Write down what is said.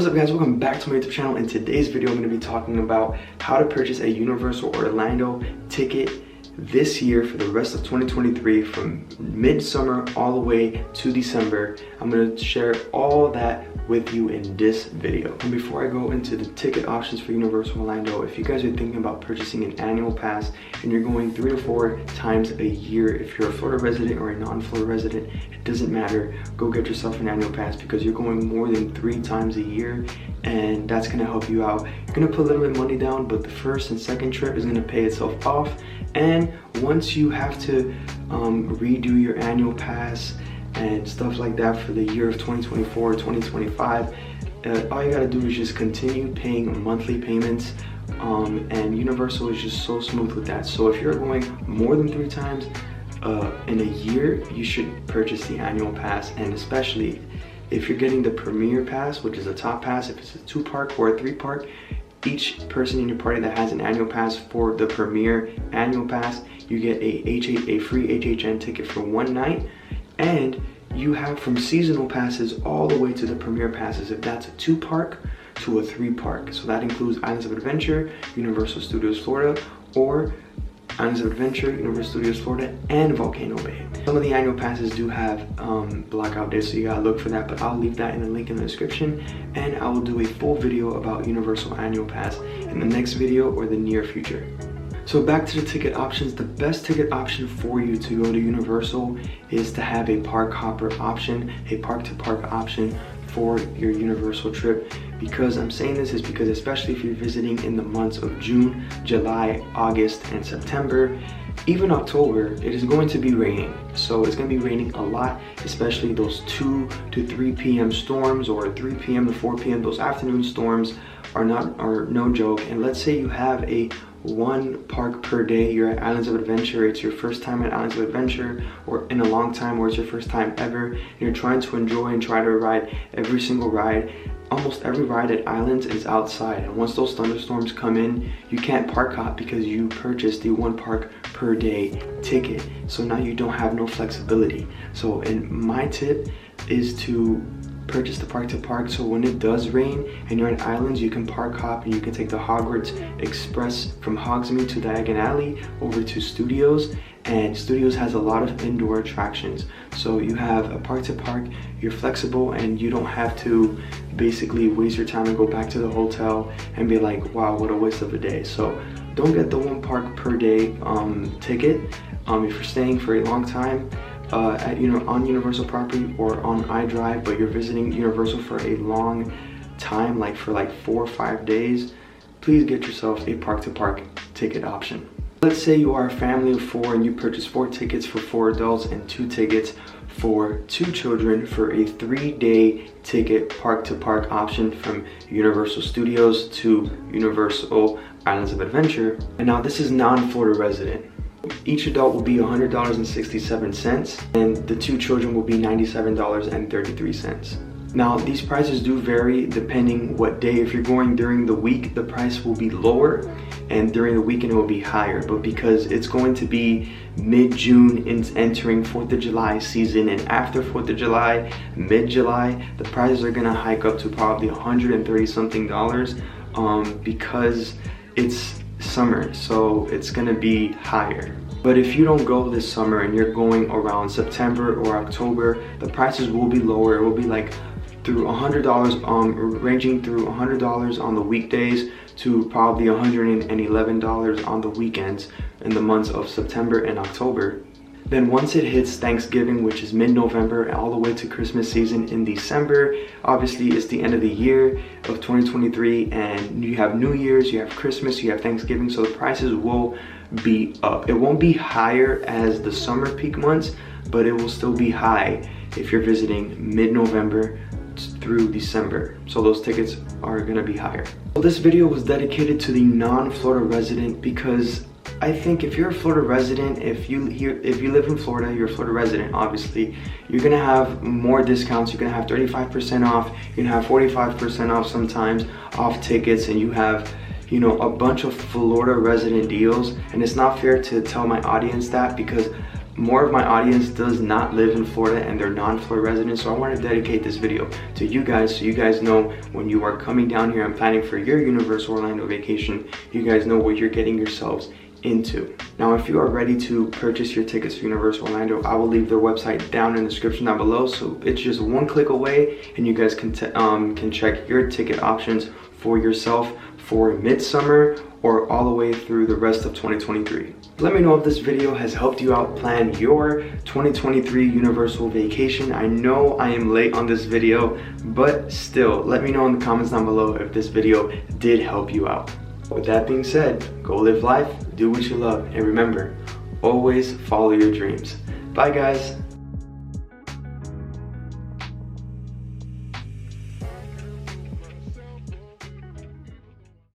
What's up guys, welcome back to my YouTube channel. In today's video I'm going to be talking about how to purchase a Universal Orlando ticket this year for the rest of 2023 from midsummer all the way to December. I'm going to share all that with you in this video. And before I go into the ticket options for Universal Orlando, if you guys are thinking about purchasing an annual pass and you're going 3 to 4 times a year, if you're a Florida resident or a non-Florida resident, it doesn't matter. Go get yourself an annual pass because you're going more than 3 times a year, and that's going to help you out. You're going to put a little bit of money down, but the first and second trip is going to pay itself off. And once you have to redo your annual pass and stuff like that for the year of 2024 2025, all you got to do is just continue paying monthly payments, and Universal is just so smooth with that. So if you're going more than 3 times in a year, you should purchase the annual pass. And especially if you're getting the Premier Pass, which is a top pass, if it's a 2-park or a 3-park, each person in your party that has an annual pass for the Premier annual pass, you get a free HHN ticket for 1 night. And you have from seasonal passes all the way to the Premier passes, if that's a 2-park to a 3-park. So that includes Islands of Adventure, Universal Studios Florida, or Islands of Adventure, Universal Studios Florida, and Volcano Bay. Some of the annual passes do have blackout days, so you gotta look for that, but I'll leave that in the link in the description, and I will do a full video about Universal Annual Pass in the next video or the near future. So back to the ticket options. The best ticket option for you to go to Universal is to have a park hopper option, a park-to-park option for your Universal trip. Because I'm saying this is because especially if you're visiting in the months of June, July, August, and September, even October, it is going to be raining. So it's going to be raining a lot, especially those 2 to 3 p.m. storms, or 3 p.m. to 4 p.m. Those afternoon storms are no joke. And let's say you have a 1 park per day, you're at Islands of Adventure, it's your first time at Islands of Adventure or in a long time, or it's your first time ever, and you're trying to enjoy and try to ride every single ride. Almost every ride at Islands is outside, and once those thunderstorms come in, you can't park hop because you purchased the 1 park per day ticket. So now you don't have no flexibility. So my tip is to purchase the park-to-park, so when it does rain and you're at Islands, you can park hop and you can take the Hogwarts Express from Hogsmeade to Diagon Alley over to Studios. And Studios has a lot of indoor attractions, so you have a park-to-park, you're flexible, and you don't have to basically waste your time and go back to the hotel and be like, wow, what a waste of a day. So don't get the 1 park per day ticket if you're staying for a long time on Universal property or on iDrive, but you're visiting Universal for a long time, like for 4 or 5 days. Please get yourself a park-to-park ticket option. Let's say you are a family of 4 and you purchase 4 tickets for 4 adults and 2 tickets for 2 children for a 3-day ticket park-to-park option from Universal Studios to Universal Islands of Adventure. And now this is non-Florida resident. Each adult will be $100.67, and the 2 children will be $97.33. Now these prices do vary depending what day. If you're going during the week, the price will be lower, and during the weekend it will be higher. But because it's going to be mid-June entering 4th of July season, and after 4th of July, mid-July, the prices are gonna hike up to probably $130 something because it's summer, so it's gonna be higher. But if you don't go this summer and you're going around September or October, the prices will be lower. It will be like through $100, ranging through $100 on the weekdays to probably $111 on the weekends in the months of September and October. Then once it hits Thanksgiving, which is mid-November, all the way to Christmas season in December, obviously it's the end of the year of 2023, and you have New Year's, you have Christmas, you have Thanksgiving, so the prices will be up. It won't be higher as the summer peak months, but it will still be high if you're visiting mid-November through December. So those tickets are gonna be higher. So this video was dedicated to the non-Florida resident, because I think if you're a Florida resident, if you live in Florida, you're a Florida resident, obviously, you're gonna have more discounts. You're gonna have 35% off, you're gonna have 45% off sometimes off tickets, and you have, you know, a bunch of Florida resident deals. And it's not fair to tell my audience that, because more of my audience does not live in Florida and they're non-Florida residents, so I want to dedicate this video to you guys so you guys know when you are coming down here and planning for your Universal Orlando vacation, you guys know what you're getting yourselves into. Now, if you are ready to purchase your tickets for Universal Orlando, I will leave their website down in the description down below, so it's just one click away and you guys can check your ticket options for yourself for midsummer or all the way through the rest of 2023. Let me know if this video has helped you out plan your 2023 Universal vacation. I know I am late on this video, but still, let me know in the comments down below if this video did help you out. With that being said, go live life, do what you love, and remember, always follow your dreams. Bye guys.